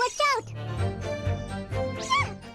watch out!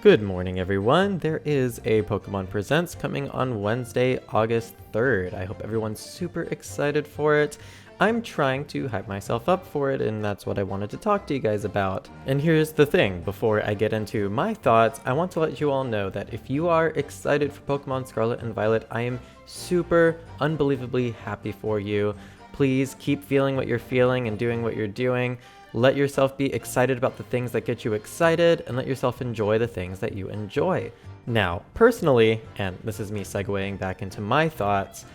Good morning, everyone. There is a Pokemon Presents coming on Wednesday, August 3rd. I hope everyone's super excited for it. I'm trying to hype myself up for it, and that's what I wanted to talk to you guys about. And here's the thing, before I get into my thoughts, I want to let you all know that if you are excited for Pokemon Scarlet and Violet, I am super unbelievably happy for you. Please keep feeling what you're feeling and doing what you're doing. Let yourself be excited about the things that get you excited, and let yourself enjoy the things that you enjoy. Now, personally, and this is me segueing back into my thoughts,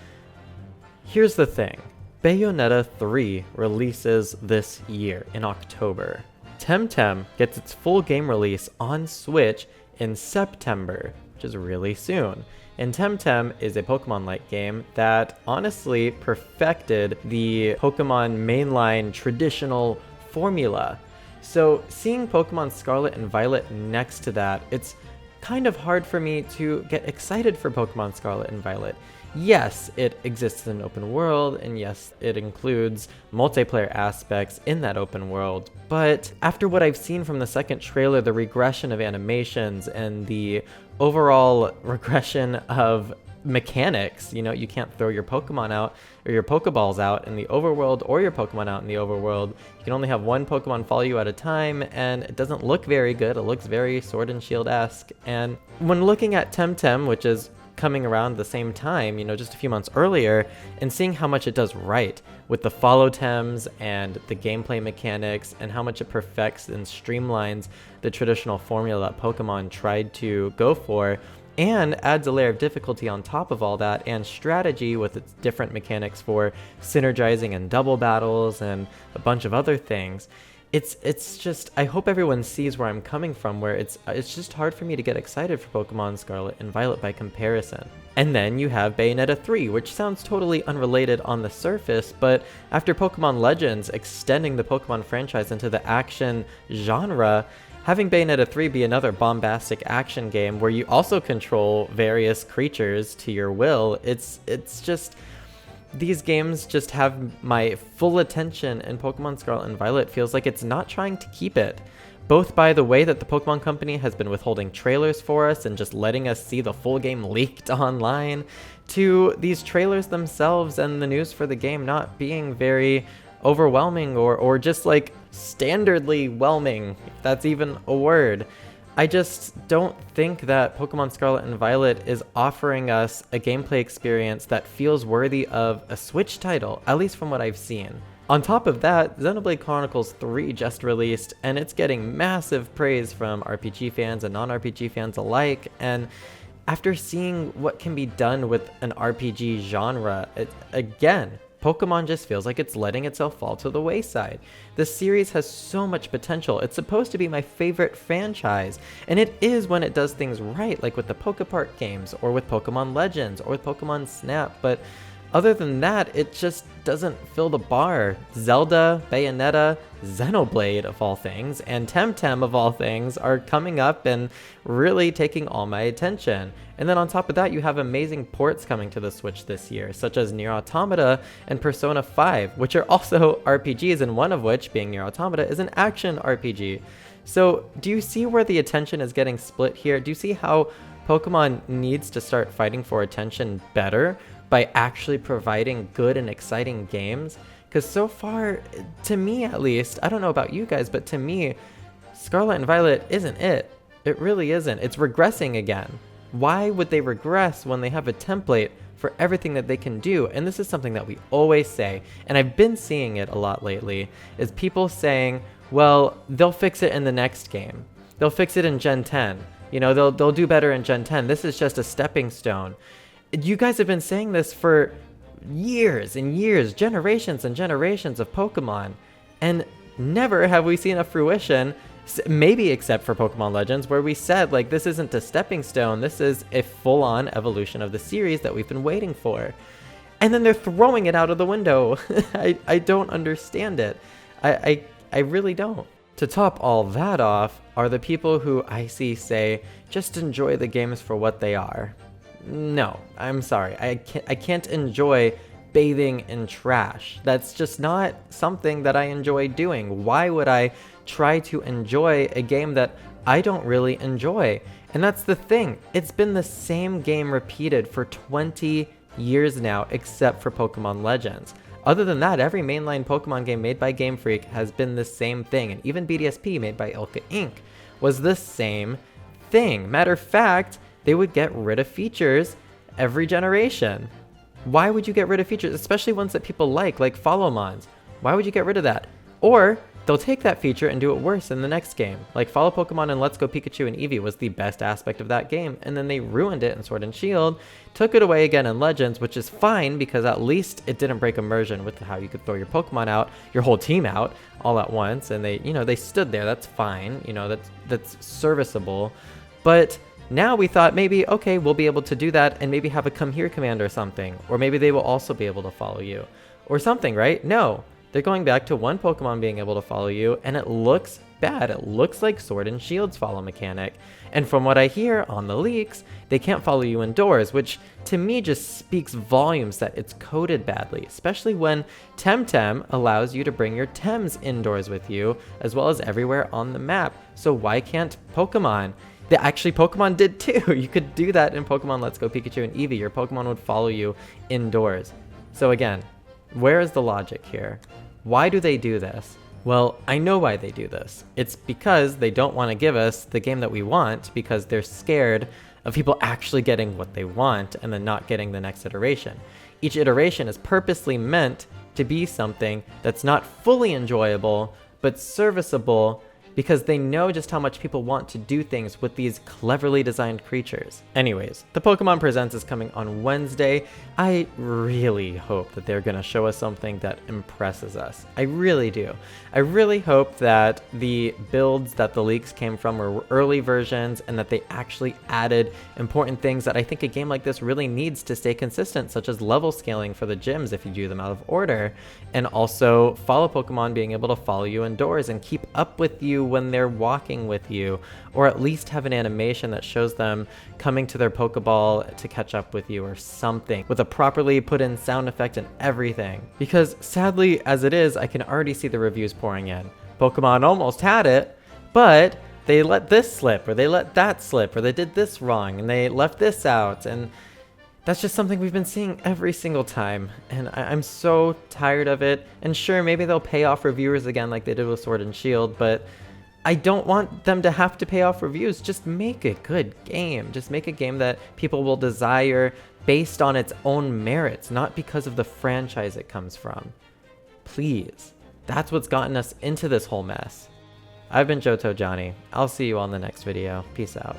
here's the thing. Bayonetta 3 releases this year in October. Temtem gets its full game release on Switch in September, which is really soon. And Temtem is a Pokemon-like game that honestly perfected the Pokemon mainline traditional formula. So seeing Pokemon Scarlet and Violet next to that, it's kind of hard for me to get excited for Pokemon Scarlet and Violet. Yes, it exists in an open world, and yes, it includes multiplayer aspects in that open world, but after what I've seen from the second trailer, the regression of animations and the overall regression of mechanics, you can't throw your Pokemon out or your Pokeballs out in the overworld or your Pokemon out in the overworld. You can only have one Pokemon follow you at a time, and it doesn't look very good. It looks very Sword and Shield-esque. And when looking at Temtem, which is coming around the same time, just a few months earlier, and seeing how much it does right with the follow tems and the gameplay mechanics, and how much it perfects and streamlines the traditional formula that Pokemon tried to go for, and adds a layer of difficulty on top of all that, and strategy with its different mechanics for synergizing and double battles and a bunch of other things. It's just, I hope everyone sees where I'm coming from, where it's just hard for me to get excited for Pokemon Scarlet and Violet by comparison. And then you have Bayonetta 3, which sounds totally unrelated on the surface, but after Pokemon Legends extending the Pokemon franchise into the action genre, having Bayonetta 3 be another bombastic action game where you also control various creatures to your will, it's just, these games just have my full attention, and Pokemon Scarlet and Violet feels like it's not trying to keep it. Both by the way that the Pokemon Company has been withholding trailers for us and just letting us see the full game leaked online, to these trailers themselves and the news for the game not being very overwhelming or just like standardly whelming, if that's even a word. I just don't think that Pokemon Scarlet and Violet is offering us a gameplay experience that feels worthy of a Switch title, at least from what I've seen. On top of that, Xenoblade Chronicles 3 just released, and it's getting massive praise from RPG fans and non-RPG fans alike, and after seeing what can be done with an RPG genre, again, Pokemon just feels like it's letting itself fall to the wayside. This series has so much potential. It's supposed to be my favorite franchise, and it is when it does things right, like with the Pokepark games, or with Pokemon Legends, or with Pokemon Snap, but other than that, it just doesn't fill the bar. Zelda, Bayonetta, Xenoblade of all things, and Temtem of all things are coming up and really taking all my attention. And then on top of that, you have amazing ports coming to the Switch this year, such as Nier Automata and Persona 5, which are also RPGs, and one of which, being Nier Automata, is an action RPG. So do you see where the attention is getting split here? Do you see how Pokemon needs to start fighting for attention better by actually providing good and exciting games? Because so far, to me at least, I don't know about you guys, but to me, Scarlet and Violet isn't it. It really isn't. It's regressing again. Why would they regress when they have a template for everything that they can do? And this is something that we always say, and I've been seeing it a lot lately, is people saying, well, they'll fix it in the next game. They'll fix it in Gen 10. They'll do better in Gen 10. This is just a stepping stone. You guys have been saying this for years and years, generations and generations of Pokemon, and never have we seen a fruition, maybe except for Pokemon Legends, where we said, like, this isn't a stepping stone, this is a full-on evolution of the series that we've been waiting for. And then they're throwing it out of the window. I don't understand it. I really don't. To top all that off are the people who I see say, just enjoy the games for what they are. No, I'm sorry. I can't enjoy bathing in trash. That's just not something that I enjoy doing. Why would I try to enjoy a game that I don't really enjoy. And that's the thing. It's been the same game repeated for 20 years now, except for Pokemon Legends. Other than that, every mainline Pokemon game made by Game Freak has been the same thing, and even BDSP made by Ilka Inc. was the same thing. Matter of fact, they would get rid of features every generation. Why would you get rid of features, especially ones that people like Follow-mons? Why would you get rid of that? Or they'll take that feature and do it worse in the next game. Like Follow Pokemon and Let's Go Pikachu and Eevee was the best aspect of that game, and then they ruined it in Sword and Shield, took it away again in Legends, which is fine because at least it didn't break immersion with how you could throw your Pokemon out, your whole team out all at once, and they stood there. That's fine, that's serviceable. But now we thought maybe, okay, we'll be able to do that and maybe have a come here command or something, or maybe they will also be able to follow you or something, right? No. They're going back to one Pokemon being able to follow you, and it looks bad. It looks like Sword and Shield's follow mechanic. And from what I hear on the leaks, they can't follow you indoors, which to me just speaks volumes that it's coded badly, especially when Temtem allows you to bring your Tems indoors with you, as well as everywhere on the map. So why can't Pokemon? Actually, Pokemon did too. You could do that in Pokemon Let's Go Pikachu and Eevee. Your Pokemon would follow you indoors. So again, where is the logic here? Why do they do this? Well, I know why they do this. It's because they don't want to give us the game that we want because they're scared of people actually getting what they want and then not getting the next iteration. Each iteration is purposely meant to be something that's not fully enjoyable, but serviceable because they know just how much people want to do things with these cleverly designed creatures. Anyways, the Pokemon Presents is coming on Wednesday. I really hope that they're gonna show us something that impresses us. I really do. I really hope that the builds that the leaks came from were early versions and that they actually added important things that I think a game like this really needs to stay consistent, such as level scaling for the gyms if you do them out of order, and also follow Pokemon being able to follow you indoors and keep up with you when they're walking with you, or at least have an animation that shows them coming to their Pokeball to catch up with you or something, with a properly put in sound effect and everything. Because sadly, as it is, I can already see the reviews pouring in. Pokemon almost had it, but they let this slip, or they let that slip, or they did this wrong, and they left this out, and that's just something we've been seeing every single time, and I'm so tired of it. And sure, maybe they'll pay off reviewers again like they did with Sword and Shield, but I don't want them to have to pay off reviews. Just make a good game. Just make a game that people will desire based on its own merits, not because of the franchise it comes from. Please. That's what's gotten us into this whole mess. I've been JotoJohnny. I'll see you on the next video. Peace out.